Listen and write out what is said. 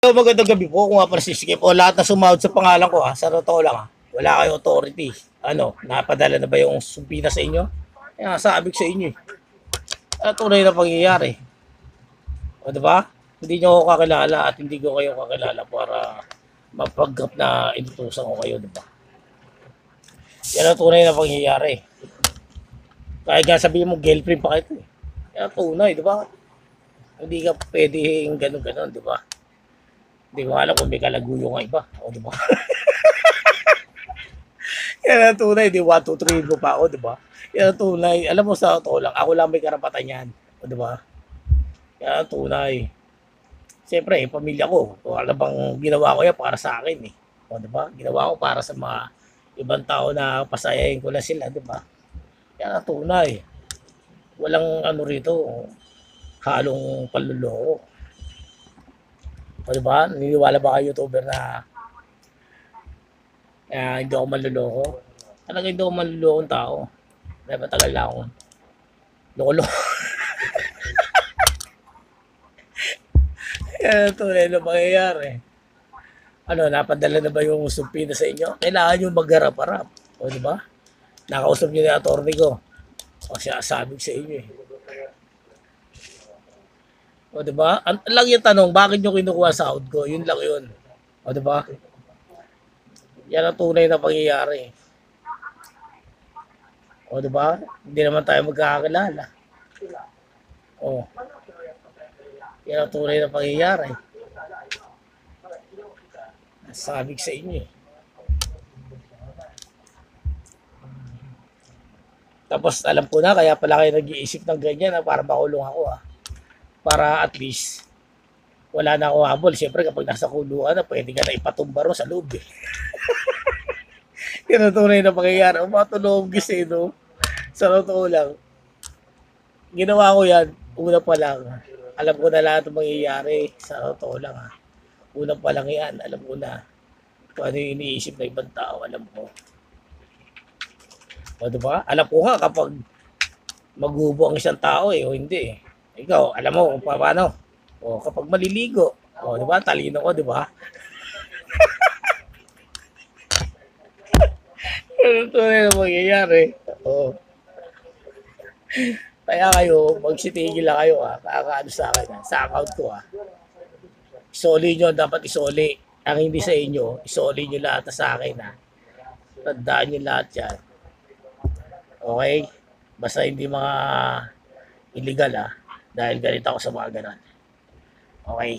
So, magandang gabi po. Kung nga pala si Skip o lahat na sumahod sa pangalan ko sa totoo lang wala kayong authority. Ano, napadala na ba yung sumpina sa inyo? Kaya sabi ko sa inyo tunay na pangyayari. O diba? Hindi nyo ako kakilala at hindi ko kayo kakilala para mapagkap na inutusan ko kayo, diba? Yan ang tunay na pangyayari. Kaya nga sabihin mo, girlfriend pa kayo. Yan tunay, diba? Hindi ka pwedeng ganun-ganun, diba? Hindi ko alam kung may kalaguyo nga iba. O, diba? Yan ang tunay, di 1, 2, 3 mo pa ako, di ba? Yan ang tunay. Alam mo sa totoo lang, ako lang may karapatan yan. O, di ba? Yan ang tunay. Siyempre, pamilya ko. O, alam bang ginawa ko yan para sa akin eh. O, di ba? Ginawa ko para sa mga ibang tao na pasayahin ko lang sila, di ba? Yan ang tunay. Walang ano rito, halong panluloko. O, di ba? Niniwala ba kayo YouTuber na hindi ako manluloko? Talaga hindi ako manlulokong tao. Dahil matagal na akong loko-loko. Yan ang tunay na mangyayari. Ano, napadala na ba yung sumpina sa inyo? Kailangan nyo magharap-harap. O, di ba? Nakausap nyo na yung attorney ko. O, siya sabi sa inyo eh. O, di ba? Ang lang yung tanong, bakit nyo kinukuha sahod ko? Yun lang yun. O, di ba? Yan ang tunay na pangyayari. O, di ba? Hindi naman tayo magkakakilala. O. Yan ang tunay na pangyayari. Sabi sa inyo eh. Tapos alam ko na, kaya pala kayo nag-iisip ng ganyan para makulong ako Para at least wala na ako habol. Siyempre kapag nasa kulungan na, pwede ka na ipatumba ro sa loob eh. Yan ang tunay na pangyayari. Matulog gising no? Sa totoo lang. Ginawa ko yan, una pa lang. Alam ko na lahat ng mangyayari. Sa totoo lang Una pa lang yan, alam ko na kung ano yung iniisip ng ibang tao, alam ko. O diba? Alam ko nga kapag maghubo ang isang tao o hindi eh. Ikaw, alam mo kung paano. O kapag maliligo, o diba? Talino ko, diba? Ano tunay na mangyayari? O. Kaya kayo, magsitigil lang kayo kakaano sa akin sa account ko Isoli nyo, dapat isoli. Ang hindi sa inyo, isoli nyo lahat sa akin Tandaan nyo lahat yan. Okay? Basta hindi mga illegal dahil ganito ako sa mga ganon. Okay?